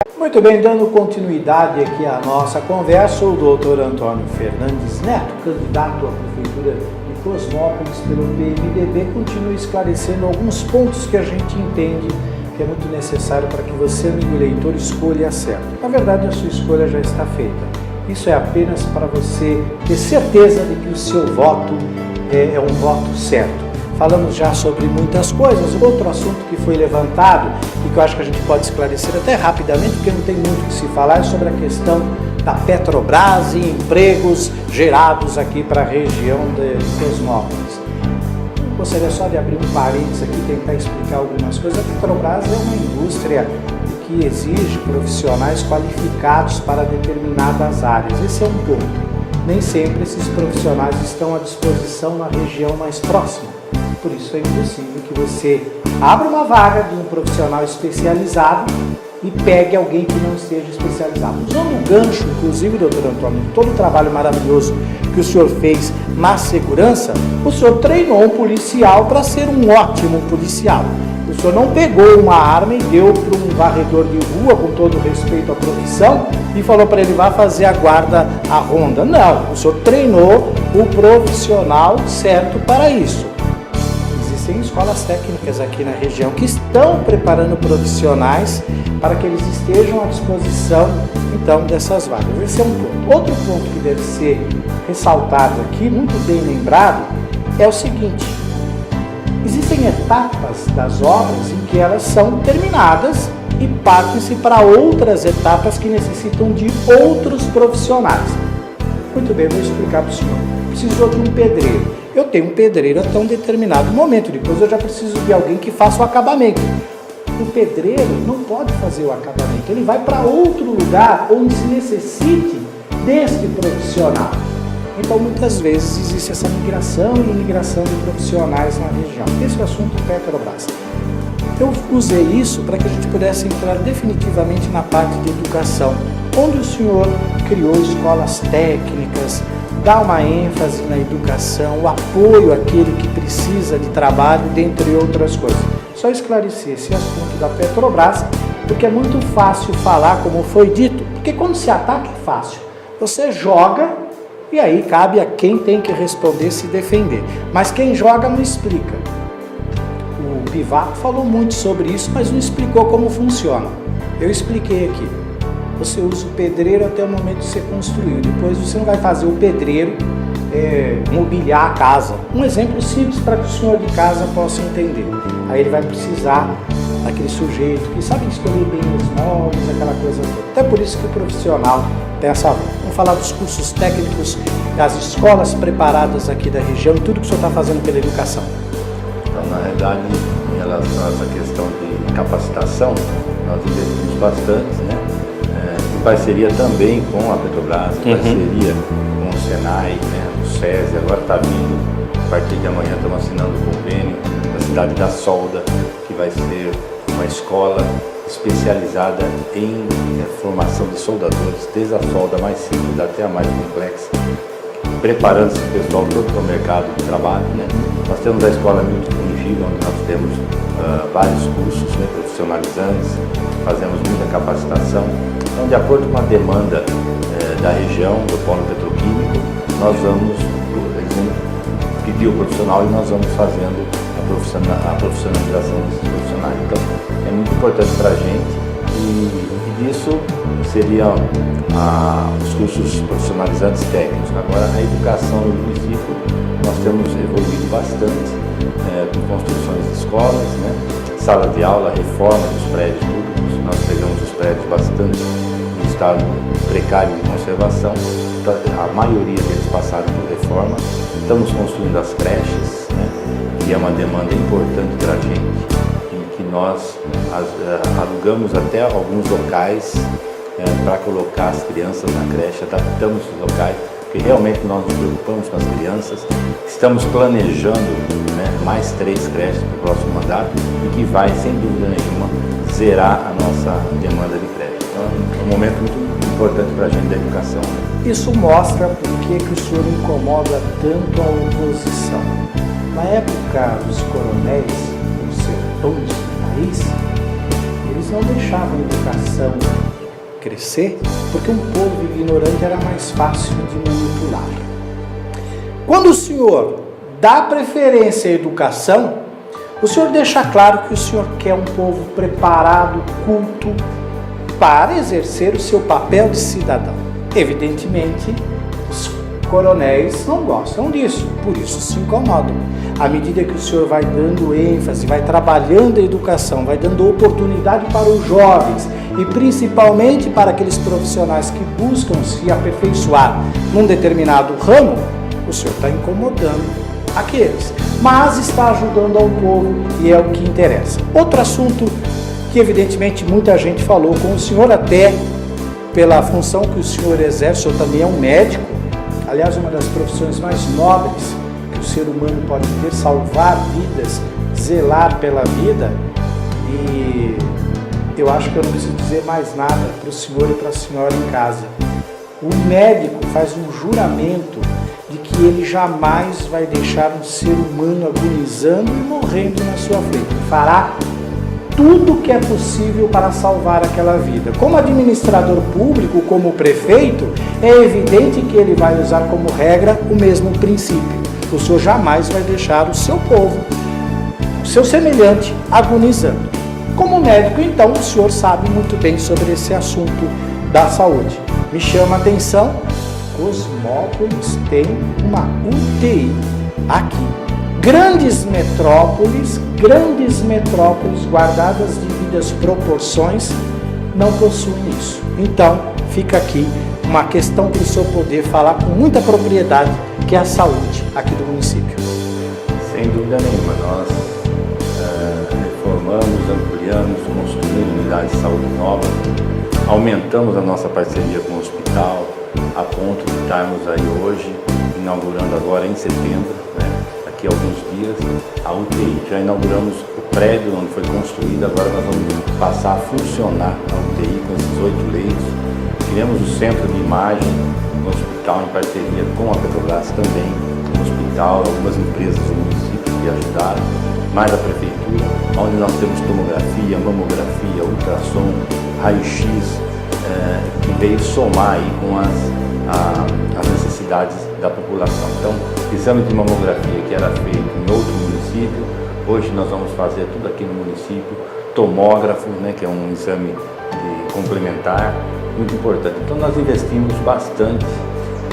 Muito bem, dando continuidade aqui à nossa conversa, o doutor Antônio Fernandes Neto, candidato à Prefeitura de Cosmópolis pelo PMDB, continua esclarecendo alguns pontos que a gente entende que é muito necessário para que você, amigo eleitor, escolha certo. Na verdade, a sua escolha já está feita. Isso é apenas para você ter certeza de que o seu voto é um voto certo. Falamos já sobre muitas coisas. Outro assunto que foi levantado e que eu acho que a gente pode esclarecer até rapidamente, porque não tem muito o que se falar, é sobre a questão da Petrobras e empregos gerados aqui para a região de Cosmópolis. Gostaria só de abrir um parênteses aqui e tentar explicar algumas coisas. A Petrobras é uma indústria que exige profissionais qualificados para determinadas áreas. Esse é um ponto. Nem sempre esses profissionais estão à disposição na região mais próxima. Por isso é impossível que você abra uma vaga de um profissional especializado e pegue alguém que não esteja especializado. Usando o gancho, inclusive, doutor Antônio, todo o trabalho maravilhoso que o senhor fez na segurança, o senhor treinou um policial para ser um ótimo policial. O senhor não pegou uma arma e deu para um varredor de rua, com todo respeito à profissão, e falou para ele, vá fazer a guarda, a ronda. Não, o senhor treinou o profissional certo para isso. Existem escolas técnicas aqui na região que estão preparando profissionais para que eles estejam à disposição, então, dessas vagas. Esse é um ponto. Outro ponto que deve ser ressaltado aqui, muito bem lembrado, é o seguinte: existem etapas das obras em que elas são terminadas e partem-se para outras etapas que necessitam de outros profissionais. Muito bem, vou explicar para o senhor. Precisou de um pedreiro. Eu tenho um pedreiro até um determinado momento, depois eu já preciso de alguém que faça o acabamento. O pedreiro não pode fazer o acabamento, ele vai para outro lugar onde se necessite deste profissional. Então, muitas vezes, existe essa migração e imigração de profissionais na região. Esse é o assunto Petrobras. Eu usei isso para que a gente pudesse entrar definitivamente na parte de educação, onde o senhor criou escolas técnicas, dá uma ênfase na educação, o apoio àquele que precisa de trabalho, dentre outras coisas. Só esclarecer esse assunto da Petrobras, porque é muito fácil falar, como foi dito, porque quando se ataca é fácil. Você joga e aí cabe a quem tem que responder se defender. Mas quem joga não explica. O Pivato falou muito sobre isso, mas não explicou como funciona. Eu expliquei aqui. Você usa o pedreiro até o momento de ser construído. Depois você não vai fazer o pedreiro mobiliar a casa. Um exemplo simples para que o senhor de casa possa entender. Aí ele vai precisar daquele sujeito que sabe escolher bem os móveis, aquela coisa toda. Até por isso que o profissional tem essa voz. Vamos falar dos cursos técnicos, das escolas preparadas aqui da região e tudo que o senhor está fazendo pela educação. Então, na realidade, em relação a essa questão de capacitação, nós investimos bastante, né? Em parceria também com a Petrobras, em parceria com o Senai, né? O SESI, agora está vindo, a partir de amanhã estamos assinando o convênio da cidade da Solda, que vai ser uma escola especializada em formação de soldadores, desde a solda mais simples até a mais complexa, preparando esse pessoal todo para o mercado de trabalho, né? Nós temos a Escola Milton Fungível, onde nós temos vários cursos, né, profissionalizantes, fazemos muita capacitação. Então, de acordo com a demanda da região, do polo petroquímico, nós vamos pedir o profissional e nós vamos fazendo a profissionalização desses profissionais. Então, é muito importante para a gente e disso seriam os cursos profissionalizantes técnicos. Agora, a educação no município, nós temos evoluído bastante com construções de escolas, né? Sala de aula, reforma dos prédios públicos. Nós pegamos os prédios bastante em estado precário de conservação. A maioria deles passaram por reforma. Estamos construindo as creches, né? Que é uma demanda importante para a gente, em que nós alugamos até alguns locais para colocar as crianças na creche, adaptamos os locais, porque realmente nós nos preocupamos com as crianças. Estamos planejando, né, mais 3 creches para o próximo mandato e que vai, sem dúvida nenhuma, zerar a nossa demanda de creche. Então, é um momento muito importante para a gente da educação. Isso mostra por que o senhor incomoda tanto a oposição. Na época dos coronéis, os sertões do país, eles eles não deixavam a educação crescer, porque um povo ignorante era mais fácil de manipular. Quando o Senhor dá preferência à educação, o Senhor deixa claro que o Senhor quer um povo preparado, culto, para exercer o seu papel de cidadão. Evidentemente, os coronéis não gostam disso, por isso se incomodam. À medida que o Senhor vai dando ênfase, vai trabalhando a educação, vai dando oportunidade para os jovens e principalmente para aqueles profissionais que buscam se aperfeiçoar num determinado ramo, o Senhor está incomodando aqueles, mas está ajudando ao povo e é o que interessa. Outro assunto que evidentemente muita gente falou com o Senhor, até pela função que o Senhor exerce, o Senhor também é um médico, aliás, uma das profissões mais nobres que o ser humano pode ter, salvar vidas, zelar pela vida, e eu acho que eu não preciso dizer mais nada para o senhor e para a senhora em casa. O médico faz um juramento de que ele jamais vai deixar um ser humano agonizando e morrendo na sua frente. Ele fará tudo o que é possível para salvar aquela vida. Como administrador público, como prefeito, é evidente que ele vai usar como regra o mesmo princípio. O Senhor jamais vai deixar o seu povo, o seu semelhante, agonizando. Como médico, então, o Senhor sabe muito bem sobre esse assunto da saúde. Me chama a atenção, Cosmópolis tem uma UTI aqui. Grandes metrópoles guardadas de devidas proporções, não possuem isso. Então, fica aqui uma questão para o senhor poder falar com muita propriedade, que é a saúde aqui do município. Sem dúvida nenhuma, nós reformamos, ampliamos, construímos unidades de saúde novas, aumentamos a nossa parceria com o hospital, a ponto de estarmos aí hoje, inaugurando agora em setembro, daqui a alguns dias, a UTI. Já inauguramos o prédio onde foi construída, agora nós vamos passar a funcionar a UTI com esses 8 leitos. Criamos o centro de imagem no hospital em parceria com a Petrobras também, no hospital, algumas empresas do município que ajudaram, mais a prefeitura, onde nós temos tomografia, mamografia, ultrassom, raio-x, que veio somar aí com as necessidades da população. Então, exame de mamografia que era feito em outro município, hoje nós vamos fazer tudo aqui no município, tomógrafo, que é um exame complementar, muito importante. Então, nós investimos bastante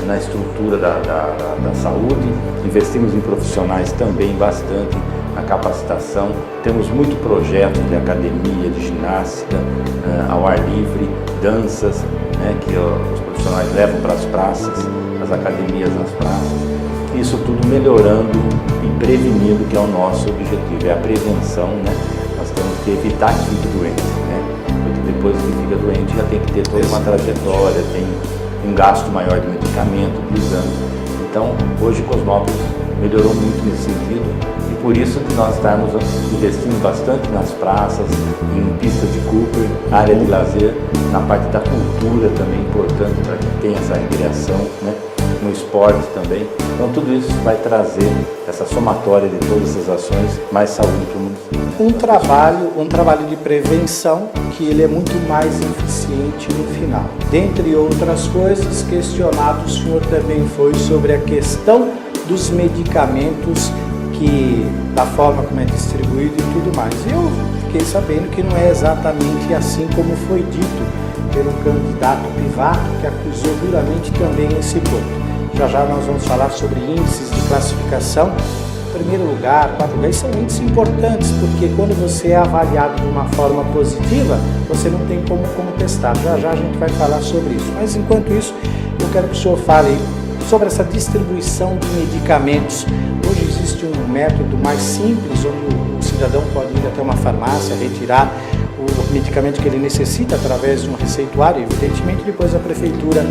na estrutura da saúde, investimos em profissionais também bastante, na capacitação, temos muito projeto de academia, de ginástica, ao ar livre, danças, que os profissionais levam para as praças, as academias nas praças, isso tudo melhorando e prevenindo, que é o nosso objetivo, é a prevenção, Nós temos que evitar que fique doente, porque depois que fica doente já tem que ter toda uma trajetória, tem um gasto maior de medicamento, de exames. Então, hoje Cosmópolis melhorou muito nesse sentido, e por isso que nós estamos investindo bastante nas praças, em pistas de Cooper, área de lazer, na parte da cultura também importante para que tenha essa recreação, no esporte também. Então tudo isso vai trazer essa somatória de todas essas ações, mais saúde para o município. Um trabalho de prevenção que ele é muito mais eficiente no final. Dentre outras coisas, questionado o senhor também foi sobre a questão dos medicamentos, da forma como é distribuído e tudo mais. Eu fiquei sabendo que não é exatamente assim como foi dito pelo candidato Pivato, que acusou duramente também esse ponto. Já nós vamos falar sobre índices de classificação. Primeiro lugar, quarto lugar, são índices importantes, porque quando você é avaliado de uma forma positiva, você não tem como testar. Já a gente vai falar sobre isso. Mas enquanto isso, eu quero que o senhor fale sobre essa distribuição de medicamentos. Hoje existe um método mais simples, onde o cidadão pode ir até uma farmácia, retirar o medicamento que ele necessita através de um receituário. Evidentemente, depois a prefeitura,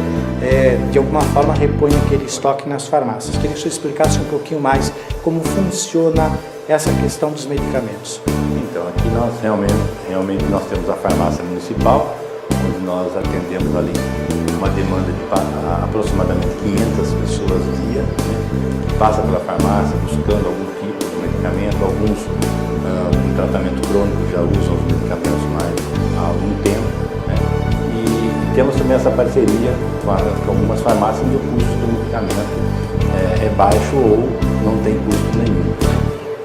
de alguma forma, repõe aquele estoque nas farmácias. Queria que o senhor explicasse um pouquinho mais como funciona essa questão dos medicamentos. Então, aqui nós realmente nós temos a farmácia municipal, onde nós atendemos ali uma demanda de aproximadamente 500 pessoas dia, que passa pela farmácia buscando algum tipo de medicamento, alguns em tratamento crônico já usam os medicamentos mais há algum tempo, né? E temos também essa parceria com algumas farmácias onde o custo do medicamento é baixo ou não tem custo nenhum.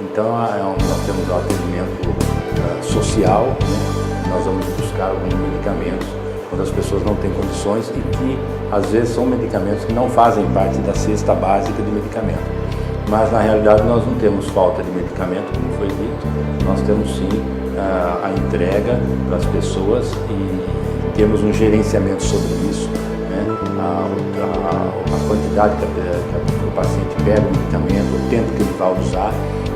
Então nós temos um atendimento social, né? Nós vamos buscar alguns medicamentos quando as pessoas não têm condições e que às vezes são medicamentos que não fazem parte da cesta básica de medicamento. Mas na realidade nós não temos falta de medicamento, como foi dito, nós temos sim a entrega para as pessoas e temos um gerenciamento sobre isso, né? A quantidade que o paciente pega o medicamento, o tempo que ele vai usar,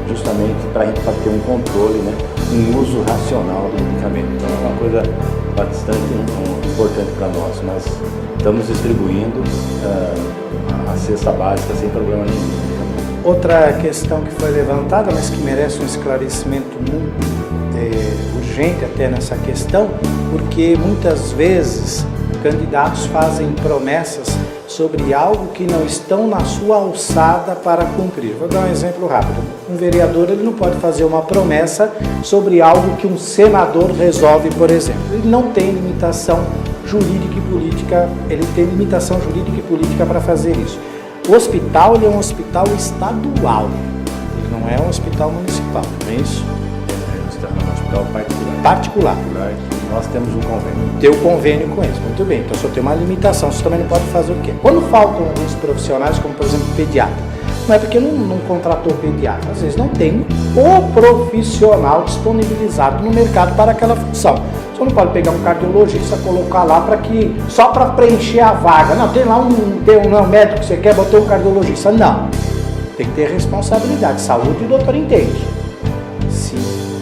justamente para a gente ter um controle, né? Um uso racional do medicamento. Então é uma coisa bastante importante para nós. Nós estamos distribuindo a cesta básica sem problema nenhum. Outra questão que foi levantada, mas que merece um esclarecimento muito urgente até nessa questão, porque muitas vezes candidatos fazem promessas sobre algo que não estão na sua alçada para cumprir. Vou dar um exemplo rápido. Um vereador ele não pode fazer uma promessa sobre algo que um senador resolve, por exemplo. Ele não tem limitação jurídica e política, ele tem limitação jurídica e política para fazer isso. O hospital ele é um hospital estadual, ele não é um hospital municipal, não é isso? É um hospital particular. Nós temos um convênio. Tem o convênio com eles, muito bem, então só tem uma limitação, você também não pode fazer o quê? Quando faltam alguns profissionais, como por exemplo pediatra, não é porque não contratou pediatra, às vezes não tem o profissional disponibilizado no mercado para aquela função. Você não pode pegar um cardiologista, colocar lá só para preencher a vaga. Não, tem lá um médico que você quer, botar um cardiologista. Não. Tem que ter responsabilidade. Saúde, o doutor entende. Se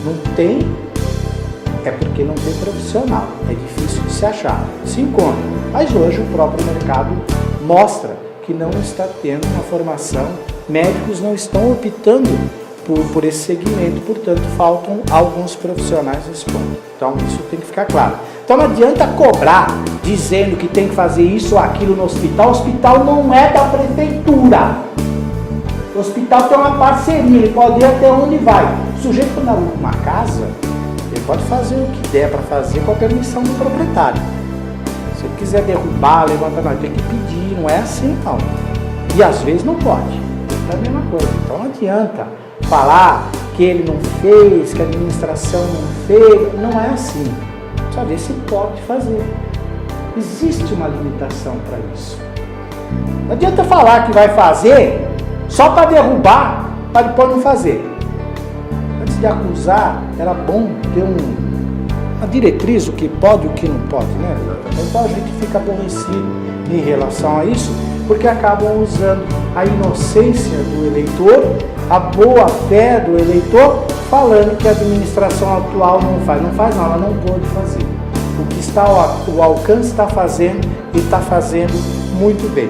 não tem, é porque não tem profissional. É difícil de se achar. Se encontra. Mas hoje o próprio mercado mostra que não está tendo uma formação. Médicos não estão optando por esse segmento, portanto, faltam alguns profissionais nesse ponto. Então, isso tem que ficar claro. Então, não adianta cobrar dizendo que tem que fazer isso ou aquilo no hospital. O hospital não é da prefeitura. O hospital tem uma parceria, ele pode ir até onde vai. O sujeito, quando aluga uma casa, ele pode fazer o que der para fazer com a permissão do proprietário. Se ele quiser derrubar, levantar, não, tem que pedir, não é assim não. E às vezes não pode. É a mesma coisa. Então, não adianta falar que ele não fez, que a administração não fez, não é assim. Só ver se pode fazer. Existe uma limitação para isso. Não adianta falar que vai fazer só para derrubar, para depois não fazer. Antes de acusar, era bom ter uma diretriz, o que pode e o que não pode, né? Então a gente fica aborrecido em relação a isso, porque acabam usando a inocência do eleitor, a boa fé do eleitor, falando que a administração atual não faz não, ela não pode fazer. O que está ao alcance está fazendo e está fazendo muito bem.